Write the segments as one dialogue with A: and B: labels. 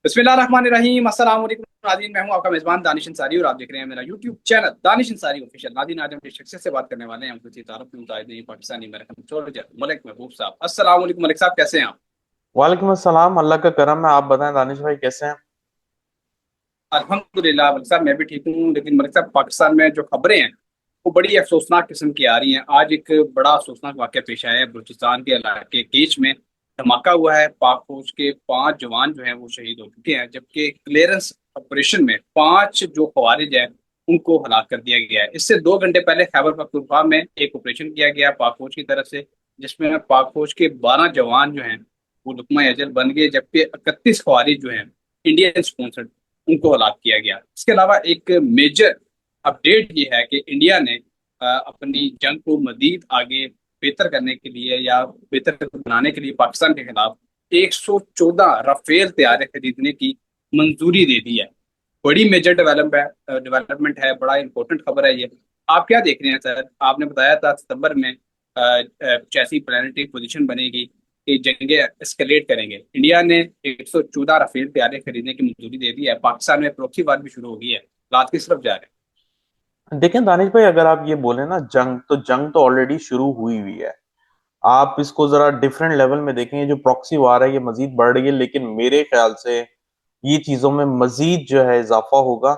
A: बिस्मिल्लाहिर्रहमानिर्रहीम। अस्सलाम वालेकुम नाज़रीन, मैं हूं आपका मेजबान दानिश अंसारी और आप देख रहे हैं मेरा YouTube channel Danish Ansari official. नाज़रीन, आज हम जिस शख्सियत से बात करने वाले हैं उनकी तारुफ में मुताहिद नहीं पाकिस्तानी अमेरिकन सोल्जर मलिक महबूब साहब। अस्सलाम वालेकुम मलिक साहब, कैसे हैं आप?
B: वालेकुम अस्सलाम। अल्लाह का करम है। आप बताएं दानिश भाई कैसे हैं?
A: अल्हम्दुलिल्लाह मलिक साहब, मैं भी ठीक हूँ। लेकिन मलिक साहब, पाकिस्तान में जो खबरें हैं वो बड़ी अफसोसनाक किस्म की आ रही हैं। आज एक बड़ा अफसोसनाक वाक़या पेश आया है। बलूचिस्तान के इलाके केच में धमाका हुआ है। पाक फौज के 5 जवान जो हैं वो शहीद हो चुके हैं, जबकि क्लियरेंस ऑपरेशन में 5 जो खवारिज हैं उनको हलाक कर दिया गया है। इससे 2 घंटे पहले खैबर पख्तूनख्वा में एक ऑपरेशन किया गया पाक फौज की तरफ से, जिसमें पाक फौज के 12 जवान जो हैं वो लुकमा अजल बन गए, जबकि 31 खवारिज जो हैं इंडियन स्पॉन्सर्ड उनको हलाक किया गया। इसके अलावा एक मेजर अपडेट ये है कि इंडिया ने अपनी जंग को मजीद आगे बेहतर करने के लिए या बेहतर बनाने के लिए पाकिस्तान के खिलाफ 114 राफेल तैयारे खरीदने की मंजूरी दे दी है। बड़ी मेजर डेवलपमेंट है, बड़ा इंपॉर्टेंट खबर है ये। आप क्या देख रहे हैं सर? आपने बताया था सितंबर में जैसी प्लानिटरी पोजीशन बनेगी कि जंगे एस्केलेट करेंगे। इंडिया ने 114 राफेल तैयारे खरीदने की मंजूरी दे दी है। पाकिस्तान में प्रॉक्सी वार भी शुरू हो गई है। रात किस तरफ जा रहे
B: देखें दानिश भाई, अगर आप ये बोले ना जंग तो ऑलरेडी शुरू हुई हुई है। आप इसको जरा डिफरेंट लेवल में देखें। ये जो प्रॉक्सी वार है ये मजीद बढ़ रही है, लेकिन मेरे ख्याल से ये चीजों में मजीद जो है इजाफा होगा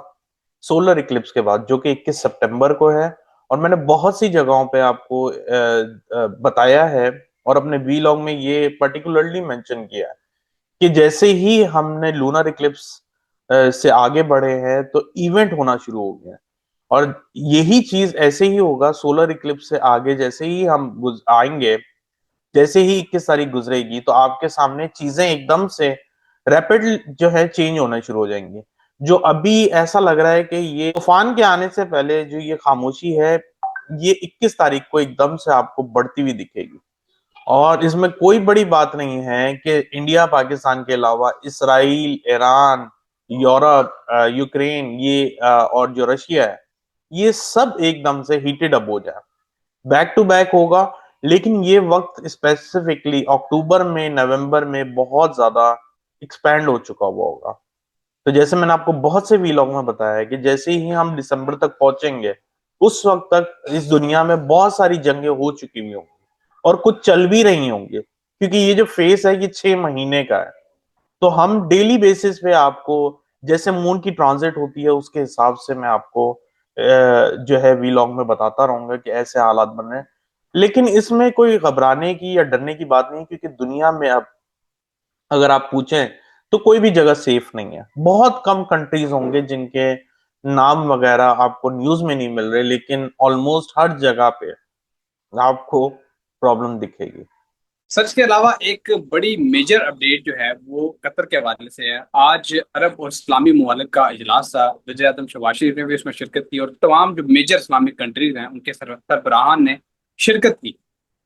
B: सोलर इक्लिप्स के बाद, जो कि 21 सितंबर को है। और मैंने बहुत सी जगहों पे आपको बताया है और अपने वीलॉग में ये पर्टिकुलरली मेंशन किया है कि जैसे ही हमने लूनर इक्लिप्स से आगे बढ़े हैं तो इवेंट होना शुरू हो गया है। और यही चीज ऐसे ही होगा सोलर इक्लिप्स से आगे, जैसे ही हम आएंगे, जैसे ही 21 तारीख गुजरेगी तो आपके सामने चीजें एकदम से रैपिड जो है चेंज होना शुरू हो जाएंगी। जो अभी ऐसा लग रहा है कि ये तूफान के आने से पहले जो ये खामोशी है, ये 21 तारीख को एकदम से आपको बढ़ती हुई दिखेगी। और इसमें कोई बड़ी बात नहीं है कि इंडिया पाकिस्तान के अलावा इसराइल, ईरान, यूरोप, यूक्रेन, ये और जो रशिया है, ये सब एकदम से हीटेड अप हो जाए, बैक टू बैक होगा। लेकिन ये वक्त स्पेसिफिकली अक्टूबर में, नवंबर में बहुत ज्यादा एक्सपैंड हो चुका हुआ होगा। तो जैसे मैंने आपको बहुत से वीलॉग में बताया है कि जैसे ही हम दिसंबर तक पहुंचेंगे, उस वक्त तक इस दुनिया में बहुत सारी जंगें हो चुकी हुई होंगी और कुछ चल भी रही होंगी, क्योंकि ये जो फेस है ये 6 महीने का है। तो हम डेली बेसिस पे आपको, जैसे मून की ट्रांजिट होती है उसके हिसाब से मैं आपको जो है वीलॉग में बताता रहूंगा कि ऐसे हालात बन रहे हैं। लेकिन इसमें कोई घबराने की या डरने की बात नहीं, क्योंकि दुनिया में अब अगर आप पूछें तो कोई भी जगह सेफ नहीं है। बहुत कम कंट्रीज होंगे जिनके नाम वगैरह आपको न्यूज में नहीं मिल रहे, लेकिन ऑलमोस्ट हर जगह पे आपको प्रॉब्लम दिखेगी।
A: सर, इसके अलावा एक बड़ी मेजर अपडेट जो है वो कतर के हवाले से है। आज अरब और इस्लामी ममालिक का इजलास था। वज़ीर आज़म शहबाज शरीफ ने भी उसमें शिरकत की और तमाम जो मेजर इस्लामिक कंट्रीज हैं उनके सरबराहान ने शिरकत की।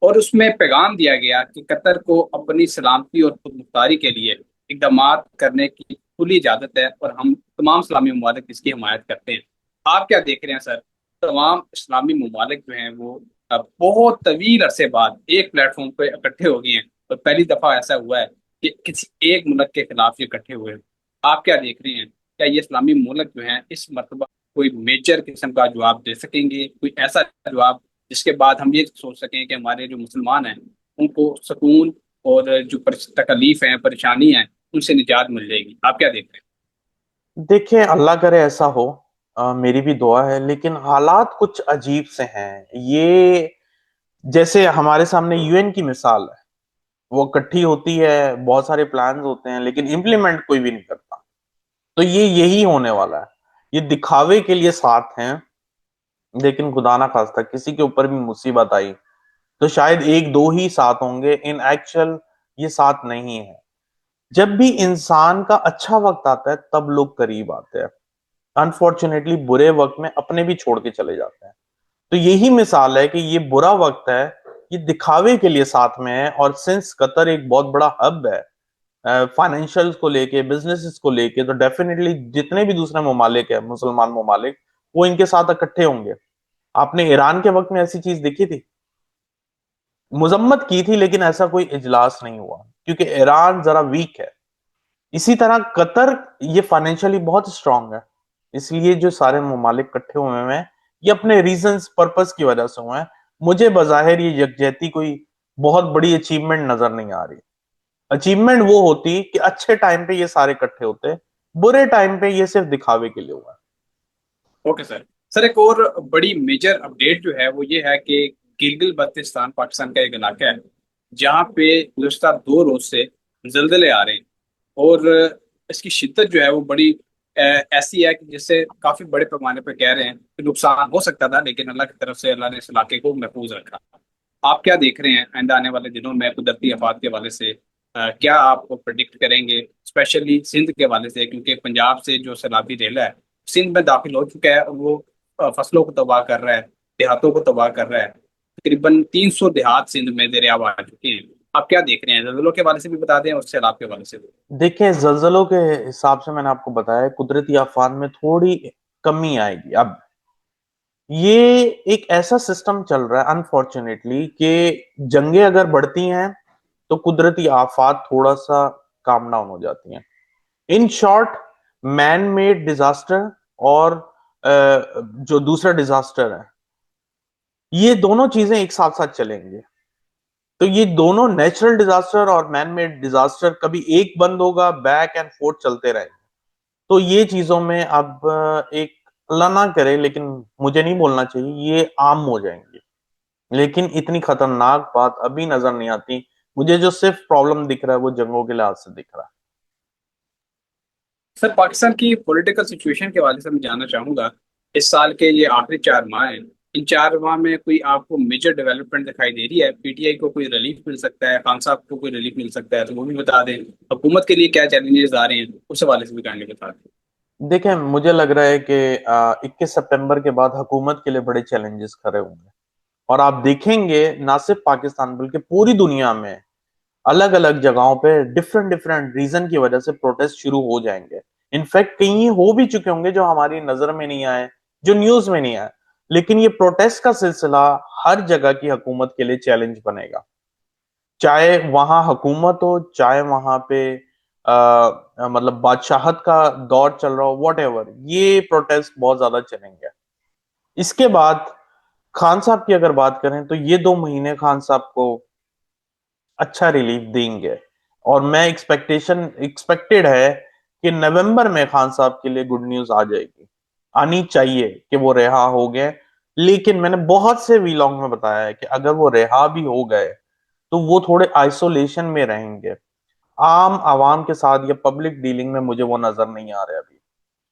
A: और उसमें पैगाम दिया गया कि कतर को अपनी सलामती और खुद मुख्तारी के लिए इकदाम करने की खुली इजाजत है और हम तमाम इस्लामी ममालिक इसकी हिमायत करते हैं। आप क्या देख रहे हैं सर? तमाम इस्लामी ममालिक जो हैं वो अब बहुत तवील अरसे बाद एक प्लेटफॉर्म पे इकट्ठे हो गए हैं और पहली दफा ऐसा हुआ है कि किसी एक मुल्क के खिलाफ ये इकट्ठे हुए हैं। आप क्या देख रहे हैं? क्या ये इस्लामी मुल्क जो हैं इस मरतबा कोई मेजर किस्म का जवाब दे सकेंगे, कोई ऐसा जवाब जिसके बाद हम ये सोच सकें कि हमारे जो मुसलमान हैं उनको सुकून और जो तकलीफ है, परेशानी है, उनसे निजात मिल जाएगी? आप क्या देख रहे
B: देखिए, अल्लाह करे ऐसा हो। मेरी भी दुआ है, लेकिन हालात कुछ अजीब से हैं ये। जैसे हमारे सामने यूएन की मिसाल है, वो इकट्ठी होती है, बहुत सारे प्लान्स होते हैं, लेकिन इम्प्लीमेंट कोई भी नहीं करता। तो ये यही होने वाला है। ये दिखावे के लिए साथ हैं, लेकिन खुदा ना खास्ता किसी के ऊपर भी मुसीबत आई तो शायद एक दो ही साथ होंगे। इन एक्चुअल ये साथ नहीं है। जब भी इंसान का अच्छा वक्त आता है तब लोग करीब आते हैं। अनफॉर्चुनेटली बुरे वक्त में अपने भी छोड़ के चले जाते हैं। तो यही मिसाल है कि ये बुरा वक्त है, ये दिखावे के लिए साथ में है। और सिंस कतर एक बहुत बड़ा हब है फाइनेंशियल को लेके, बिजनेसेस को लेके, तो डेफिनेटली जितने भी दूसरे ममालिक है, मुसलमान ममालिक, वो इनके साथ इकट्ठे होंगे। आपने ईरान के वक्त में ऐसी चीज देखी थी? मुजम्मत की थी, लेकिन ऐसा कोई इजलास नहीं हुआ, क्योंकि ईरान जरा वीक है। इसी तरह कतर ये फाइनेंशियली बहुत स्ट्रांग है, इसलिए जो सारे ममालिक इकट्ठे हुए हैं ये अपने रीजंस पर्पस की वजह से हुए हैं। मुझे बजाहिर ये यकजहती कोई बहुत बड़ी अचीवमेंट नजर नहीं आ रही। अचीवमेंट वो होती कि अच्छे टाइम पे ये सारे इकट्ठे होते, बुरे टाइम पे ये सिर्फ दिखावे के लिए हुआ है।
A: Okay sir. सर एक और बड़ी मेजर अपडेट जो है वो ये है कि गिलगित बल्तिस्तान पाकिस्तान का एक इलाका है जहाँ पे गुज़श्ता 2 रोज से जल्जले आ रहे हैं। और इसकी शिद्दत जो है वो बड़ी ऐसी है कि जिससे काफी बड़े पैमाने पर कह रहे हैं कि नुकसान हो सकता था, लेकिन अल्लाह की तरफ से अल्लाह ने इस इलाके को महफूज रखा। आप क्या देख रहे हैं आइंदा आने वाले दिनों में कुदरती आफात के हवाले से? क्या आप प्रिडिक्ट करेंगे स्पेशली सिंध के हवाले से, क्योंकि पंजाब से जो सैलाबी रेला है सिंध में दाखिल हो चुका है और वो फसलों को तबाह कर रहा है, देहातों को तबाह कर रहा है। तकरीबन 300 देहात सिंध में दरियाव आ चुके हैं। आप क्या देख रहे हैं, जल्जलों के हवाले से भी बता दें और सैलाब के हवाले से भी।
B: देखिए, जल्जलों के हिसाब से मैंने आपको बताया कुदरती आफात में थोड़ी कमी आएगी। अब ये एक ऐसा सिस्टम चल रहा है अनफॉर्चुनेटली कि जंगें अगर बढ़ती हैं तो कुदरती आफात थोड़ा सा काम डाउन हो जाती हैं। In short, man made disaster और जो दूसरा डिजास्टर है, ये दोनों चीजें एक साथ साथ चलेंगे। तो ये दोनों नेचुरल डिजास्टर और मैन मेड डिजास्टर कभी एक बंद होगा, बैक एंड फोर्थ चलते रहेंगे। तो ये चीजों में अब एक, अल्लाह ना करे लेकिन मुझे नहीं बोलना चाहिए, ये आम हो जाएंगे। लेकिन इतनी खतरनाक बात अभी नजर नहीं आती। मुझे जो सिर्फ प्रॉब्लम दिख रहा है वो जंगों के लिहाज से दिख रहा है।
A: सर पाकिस्तान की पॉलिटिकल सिचुएशन के हवाले से मैं जानना चाहूंगा, इस साल के ये आखिरी 4 माह हैं, इन 4 माह में कोई आपको मेजर डेवलपमेंट दिखाई दे रही है? पीटीआई को कोई रिलीफ मिल सकता है, खान साहब को कोई रिलीफ मिल सकता है, तो वो भी बता दें। हुकूमत के लिए क्या चैलेंजेस आ रहे हैं उस हवाले से भी काइंडली बता दें।
B: देखें, मुझे लग रहा है कि 21 सितंबर के बाद हुकूमत के लिए बड़े चैलेंजेस खड़े होंगे। और आप देखेंगे ना सिर्फ पाकिस्तान बल्कि पूरी दुनिया में अलग अलग जगहों पे डिफरेंट डिफरेंट रीजन की वजह से प्रोटेस्ट शुरू हो जाएंगे। इनफैक्ट कई हो भी चुके होंगे जो हमारी नजर में नहीं आए, जो न्यूज में नहीं आए। लेकिन ये प्रोटेस्ट का सिलसिला हर जगह की हुकूमत के लिए चैलेंज बनेगा। चाहे वहां हुकूमत हो, चाहे वहां पे मतलब बादशाहत का दौर चल रहा हो, वॉट एवर, ये प्रोटेस्ट बहुत ज्यादा चलेंगे। इसके बाद खान साहब की अगर बात करें तो ये 2 महीने खान साहब को अच्छा रिलीफ देंगे। और मैं एक्सपेक्टेड है कि नवंबर में खान साहब के लिए गुड न्यूज आ जाएगी, आनी चाहिए कि वो रिहा हो गए। लेकिन मैंने बहुत से वीलॉग में बताया है कि अगर वो रिहा भी हो गए तो वो थोड़े आइसोलेशन में रहेंगे। आम आवाम के साथ या पब्लिक डीलिंग में मुझे वो नजर नहीं आ रहे अभी।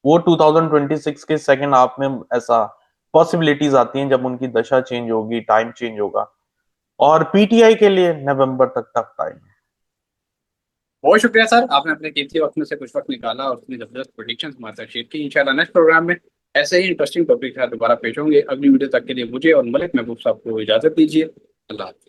B: वो 2026 के सेकेंड हाफ में ऐसा पॉसिबिलिटीज आती हैं जब उनकी दशा चेंज होगी, टाइम चेंज होगा। और पीटीआई के लिए नवंबर तक टफ टाइम है।
A: बहुत शुक्रिया सर, आपने अपने कीमती वक्त में से कुछ वक्त निकाला और अपनी जबरदस्त प्रेडिक्शंस हमारे साथ शेयर की। इंशाल्लाह नेक्स्ट प्रोग्राम में ऐसे ही इंटरेस्टिंग टॉपिक के साथ दोबारा पेश होंगे। अगली वीडियो तक के लिए मुझे और मलिक महबूब साहब को इजाजत दीजिए। अल्लाह हाफिज़।